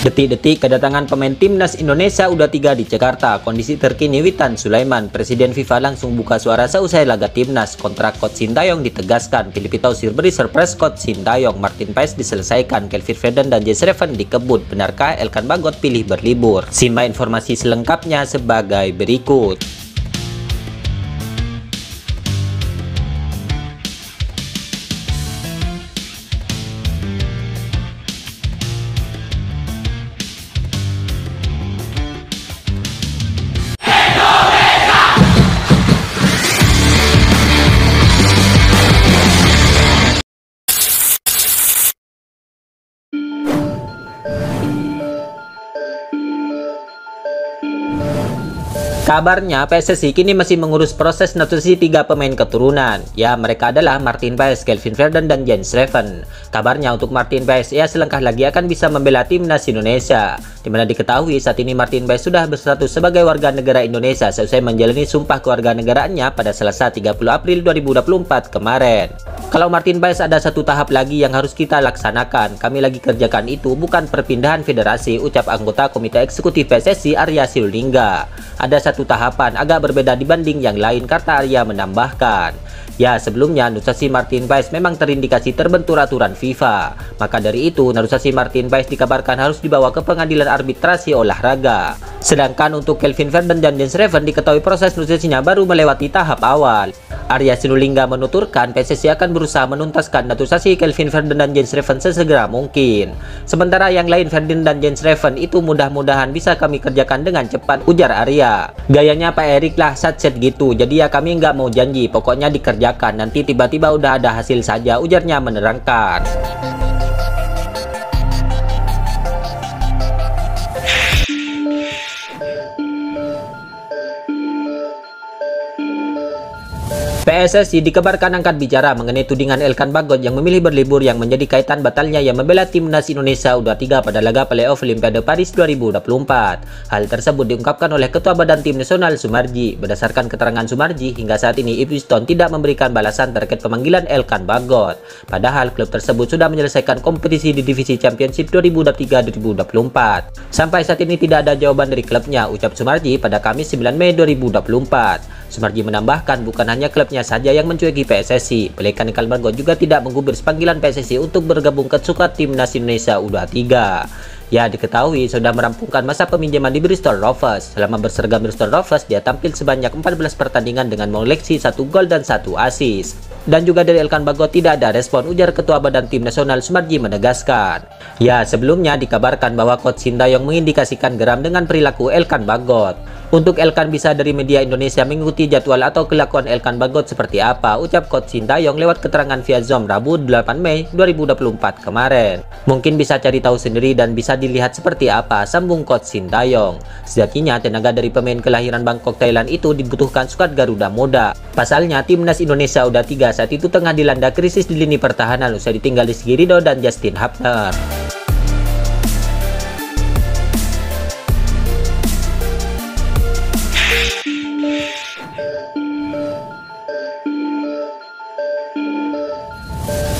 Detik-detik kedatangan pemain timnas Indonesia U23 di Jakarta. Kondisi terkini Witan Sulaiman. Presiden FIFA langsung buka suara seusai laga timnas. Kontrak Coach Sintayong ditegaskan. Filipito beri surprise Coach Sintayong. Martin Paes diselesaikan. Kelvin Verdon dan Jens Reven dikebut. Benarkah Elkan Bagot pilih berlibur? Simak informasi selengkapnya sebagai berikut. Kabarnya PSSI kini masih mengurus proses naturalisasi 3 pemain keturunan. Ya, mereka adalah Martin Paes, Kelvin Verdon, dan Jens Reven. Kabarnya untuk Martin Paes, ia selangkah lagi akan bisa membela timnas Indonesia. Dimana diketahui saat ini Martin Paes sudah berstatus sebagai warga negara Indonesia selesai menjalani sumpah kewarganegaraannya pada Selasa 30 April 2024 kemarin. Kalau Martin Paes ada satu tahap lagi yang harus kita laksanakan. Kami lagi kerjakan itu bukan perpindahan federasi, ucap anggota Komite Eksekutif PSSI Arya Sinulinga. Ada satu tahapan agak berbeda dibanding yang lain, kata Arya menambahkan. Ya, sebelumnya naturalisasi Martin Paes memang terindikasi terbentur aturan FIFA. Maka dari itu, naturalisasi Martin Paes dikabarkan harus dibawa ke pengadilan arbitrasi olahraga. Sedangkan untuk Kelvin Verdon dan Jens Reven diketahui proses naturalisasinya baru melewati tahap awal. Arya Sinulinga menuturkan PSSI akan berusaha menuntaskan naturalisasi Kelvin Verdon dan Jens Reven sesegera mungkin. Sementara yang lain Verdon dan Jens Reven itu mudah-mudahan bisa kami kerjakan dengan cepat, ujar Arya. Gayanya Pak Erik lah satset gitu, jadi ya kami nggak mau janji, pokoknya dikerjakan, nanti tiba-tiba udah ada hasil saja, ujarnya menerangkan. PSSI dikabarkan angkat bicara mengenai tudingan Elkan Bagot yang memilih berlibur yang menjadi kaitan batalnya yang membela timnas Indonesia U23 pada laga playoff Olimpiade Paris 2024. Hal tersebut diungkapkan oleh Ketua Badan Tim Nasional Sumarji. Berdasarkan keterangan Sumarji, hingga saat ini Ipswich Town tidak memberikan balasan terkait pemanggilan Elkan Bagot. Padahal klub tersebut sudah menyelesaikan kompetisi di divisi Championship 2023-2024. Sampai saat ini tidak ada jawaban dari klubnya, ucap Sumarji pada Kamis 9 Mei 2024. Sumarji menambahkan bukan hanya klubnya saja yang mencueki PSSI, melainkan Elkan Bagot juga tidak menggubris panggilan PSSI untuk bergabung ke skuad timnas Indonesia U23. Ya, diketahui sudah merampungkan masa peminjaman di Bristol Rovers. Selama berseragam Bristol Rovers, dia tampil sebanyak 14 pertandingan dengan mengoleksi 1 gol dan 1 assist. Dan juga dari Elkan Bagot tidak ada respon, ujar Ketua Badan Tim Nasional Sumarji menegaskan. Ya, sebelumnya dikabarkan bahwa Coach Sintayong mengindikasikan geram dengan perilaku Elkan Bagot. Untuk Elkan bisa dari media Indonesia mengikuti jadwal atau kelakuan Elkan Bagot seperti apa, ucap Coach Sintayong lewat keterangan via Zoom Rabu 8 Mei 2024 kemarin. Mungkin bisa cari tahu sendiri dan bisa dilihat seperti apa, sambung Coach Sintayong. Sejatinya tenaga dari pemain kelahiran Bangkok, Thailand itu dibutuhkan skuad Garuda Muda. Pasalnya timnas Indonesia U23 saat itu tengah dilanda krisis di lini pertahanan usai ditinggal Rizky Ridho dan Justin Hapner.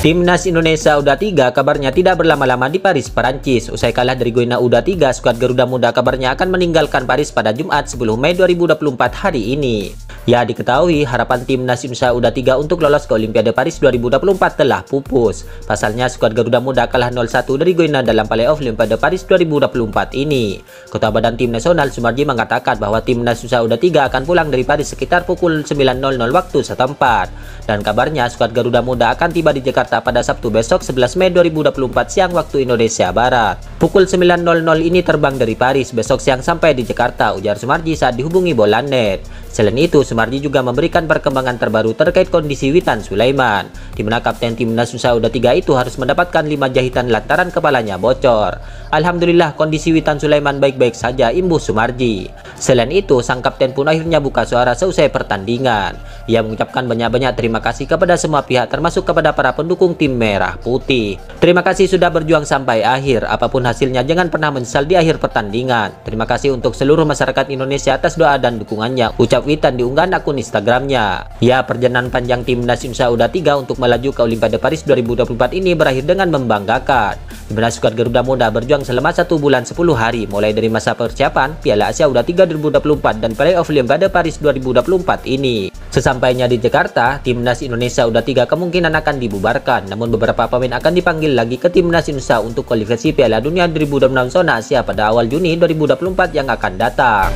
Timnas Indonesia U23 kabarnya tidak berlama-lama di Paris, Perancis. Usai kalah dari Guyana U23, skuad Garuda Muda kabarnya akan meninggalkan Paris pada Jumat 10 Mei 2024 hari ini. Ya, diketahui harapan timnas Indonesia U23 untuk lolos ke Olimpiade Paris 2024 telah pupus. Pasalnya skuad Garuda Muda kalah 0-1 dari Guyana dalam playoff Olimpiade Paris 2024 ini. Ketua Badan Tim Nasional Sumarji mengatakan bahwa timnas Indonesia U23 akan pulang dari Paris sekitar pukul 9.00 waktu setempat. Dan kabarnya skuad Garuda Muda akan tiba di Jakarta pada Sabtu besok 11 Mei 2024 siang waktu Indonesia Barat. Pukul 9.00 ini terbang dari Paris, besok siang sampai di Jakarta, ujar Sumarji saat dihubungi Bolanet. Selain itu, Sumarji juga memberikan perkembangan terbaru terkait kondisi Witan Sulaiman, di mana kapten timnas Indonesia U23 itu harus mendapatkan 5 jahitan lantaran kepalanya bocor. Alhamdulillah kondisi Witan Sulaiman baik-baik saja, imbuh Sumarji. Selain itu, sang kapten pun akhirnya buka suara seusai pertandingan. Ia mengucapkan banyak-banyak terima kasih kepada semua pihak termasuk kepada para pendukung tim Merah Putih. Terima kasih sudah berjuang sampai akhir, apapun hasilnya jangan pernah menyesal di akhir pertandingan. Terima kasih untuk seluruh masyarakat Indonesia atas doa dan dukungannya, ucap setiap witan di unggahan akun Instagramnya. Ya, perjalanan panjang timnas Indonesia U23 untuk melaju ke Olimpiade Paris 2024 ini berakhir dengan membanggakan, di mana skuad Garuda Muda berjuang selama 1 bulan 10 hari, mulai dari masa persiapan Piala Asia U23 2024 dan playoff Olimpiade Paris 2024 ini. Sesampainya di Jakarta, timnas Indonesia U23 kemungkinan akan dibubarkan, namun beberapa pemain akan dipanggil lagi ke timnas Indonesia untuk kualifikasi Piala Dunia 2026 zona Asia pada awal Juni 2024 yang akan datang.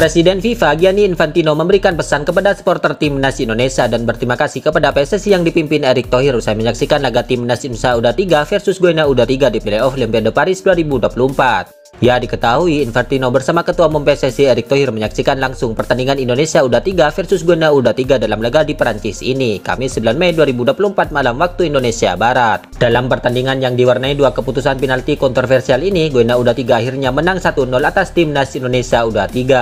Presiden FIFA Gianni Infantino memberikan pesan kepada supporter timnas Indonesia dan berterima kasih kepada PSSI yang dipimpin Erick Thohir usai menyaksikan laga timnas Indonesia U23 versus Guinea U23 di playoff Olimpiade Paris 2024. Ya, diketahui Infantino bersama Ketua Umum PSSI Erick Thohir menyaksikan langsung pertandingan Indonesia U23 versus Guinea U23 dalam laga di Perancis ini, Kamis 9 Mei 2024 malam waktu Indonesia Barat. Dalam pertandingan yang diwarnai dua keputusan penalti kontroversial ini, Guinea U23 akhirnya menang 1-0 atas timnas Indonesia U23.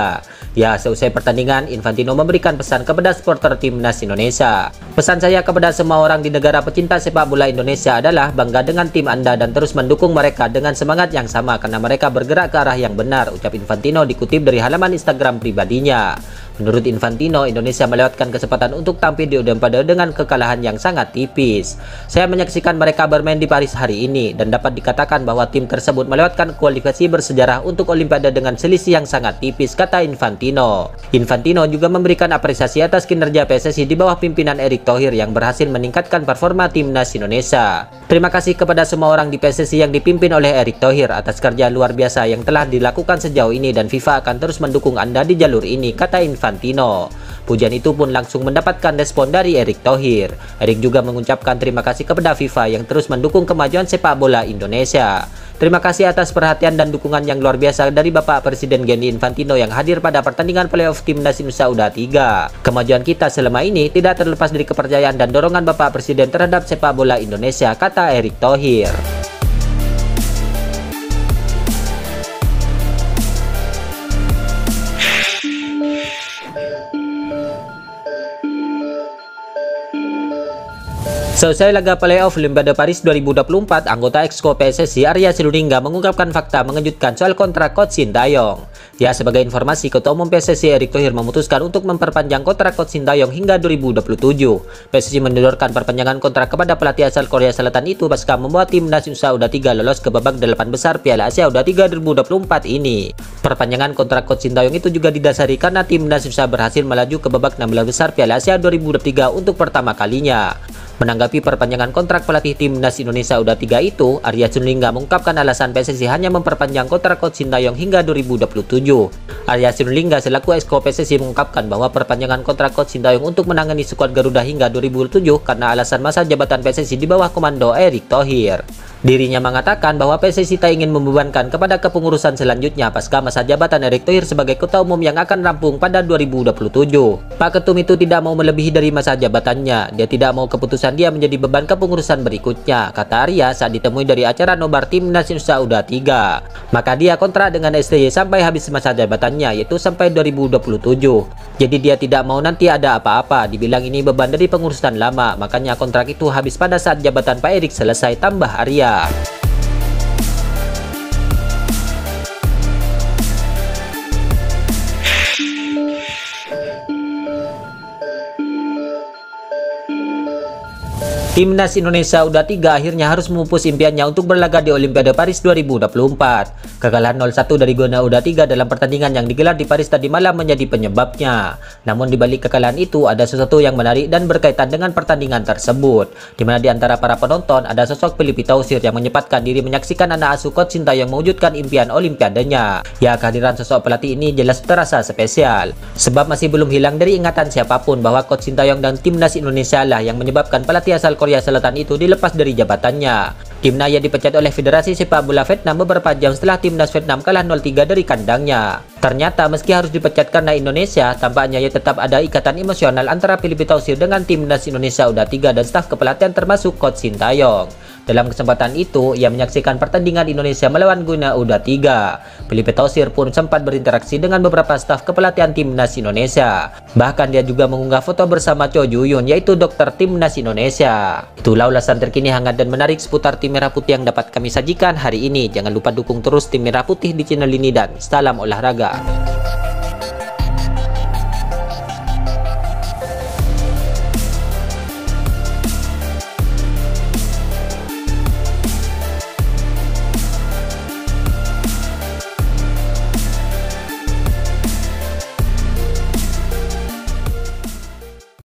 Ya, seusai pertandingan, Infantino memberikan pesan kepada supporter timnas Indonesia. Pesan saya kepada semua orang di negara pecinta sepak bola Indonesia adalah bangga dengan tim Anda dan terus mendukung mereka dengan semangat yang sama karena mereka bergerak ke arah yang benar, ucap Infantino dikutip dari halaman Instagram pribadinya. Menurut Infantino, Indonesia melewatkan kesempatan untuk tampil di Olimpiade dengan kekalahan yang sangat tipis. Saya menyaksikan mereka bermain di Paris hari ini dan dapat dikatakan bahwa tim tersebut melewatkan kualifikasi bersejarah untuk Olimpiade dengan selisih yang sangat tipis, kata Infantino. Infantino juga memberikan apresiasi atas kinerja PSSI di bawah pimpinan Erick Thohir yang berhasil meningkatkan performa timnas Indonesia. Terima kasih kepada semua orang di PSSI yang dipimpin oleh Erick Thohir atas kerja luar biasa yang telah dilakukan sejauh ini dan FIFA akan terus mendukung Anda di jalur ini, kata Infantino. Pujian itu pun langsung mendapatkan respon dari Erick Thohir. Erick juga mengucapkan terima kasih kepada FIFA yang terus mendukung kemajuan sepak bola Indonesia. Terima kasih atas perhatian dan dukungan yang luar biasa dari Bapak Presiden Gianni Infantino yang hadir pada pertandingan playoff timnas Indonesia U23. Kemajuan kita selama ini tidak terlepas dari kepercayaan dan dorongan Bapak Presiden terhadap sepak bola Indonesia, kata Erick Thohir. Selesai laga playoff Olimpiade Paris 2024, anggota Exco PSSI Arya Sinulinga mengungkapkan fakta mengejutkan soal kontrak Coach Sintayong. Ya, sebagai informasi, Ketua Umum PSSI Erick Thohir memutuskan untuk memperpanjang kontrak Coach Sintayong hingga 2027. PSSI mendodorkan perpanjangan kontrak kepada pelatih asal Korea Selatan itu pasca membuat timnas Indonesia U23 lolos ke babak 8 besar Piala Asia U23 2024 ini. Perpanjangan kontrak Coach Sintayong itu juga didasari karena timnas Indonesia berhasil melaju ke babak 16 besar Piala Asia 2023 untuk pertama kalinya. Menanggapi perpanjangan kontrak pelatih timnas Indonesia U23 itu, Arya Sinulinga mengungkapkan alasan PSSI hanya memperpanjang kontrak Coach Sintayong hingga 2027. Arya Sinulinga selaku Exco PSSI mengungkapkan bahwa perpanjangan kontrak Coach Sintayong untuk menangani skuad Garuda hingga 2027 karena alasan masa jabatan PSSI di bawah komando Erick Thohir. Dirinya mengatakan bahwa PSSI tak ingin membebankan kepada kepengurusan selanjutnya pasca masa jabatan Erick Thohir sebagai ketua umum yang akan rampung pada 2027. Pak Ketum itu tidak mau melebihi dari masa jabatannya. Dia tidak mau keputusan dia menjadi beban kepengurusan berikutnya, kata Arya saat ditemui dari acara nobar timnas Indonesia U23. Maka dia kontrak dengan STY sampai habis masa jabatannya, yaitu sampai 2027. Jadi dia tidak mau nanti ada apa-apa. Dibilang ini beban dari pengurusan lama, makanya kontrak itu habis pada saat jabatan Pak Erick selesai, tambah Arya. Timnas Indonesia U23 akhirnya harus memupus impiannya untuk berlaga di Olimpiade Paris 2024. Kekalahan 0-1 dari Guinea U23 dalam pertandingan yang digelar di Paris tadi malam menjadi penyebabnya. Namun di balik kekalahan itu ada sesuatu yang menarik dan berkaitan dengan pertandingan tersebut, di mana di antara para penonton ada sosok Philippe Tausir yang menyempatkan diri menyaksikan anak asuh Coach Sintayong mewujudkan impian Olimpiadenya. Ya, kehadiran sosok pelatih ini jelas terasa spesial, sebab masih belum hilang dari ingatan siapapun bahwa Coach Sintayong dan timnas Indonesia lah yang menyebabkan pelatih asal Korea Selatan itu dilepas dari jabatannya. Timnas yang dipecat oleh Federasi Sepak Bola Vietnam beberapa jam setelah timnas Vietnam kalah 0-3 dari kandangnya. Ternyata meski harus dipecat karena Indonesia, tampaknya ya tetap ada ikatan emosional antara Philippe Tausir dengan timnas Indonesia U23 dan staf kepelatihan termasuk Coach Sintayong. Dalam kesempatan itu, ia menyaksikan pertandingan Indonesia melawan Guinea U23. Filipe Tausir pun sempat berinteraksi dengan beberapa staf kepelatihan timnas Indonesia. Bahkan dia juga mengunggah foto bersama Cho Ju-yun, yaitu dokter timnas Indonesia. Itulah ulasan terkini hangat dan menarik seputar tim Merah Putih yang dapat kami sajikan hari ini. Jangan lupa dukung terus tim Merah Putih di channel ini dan salam olahraga.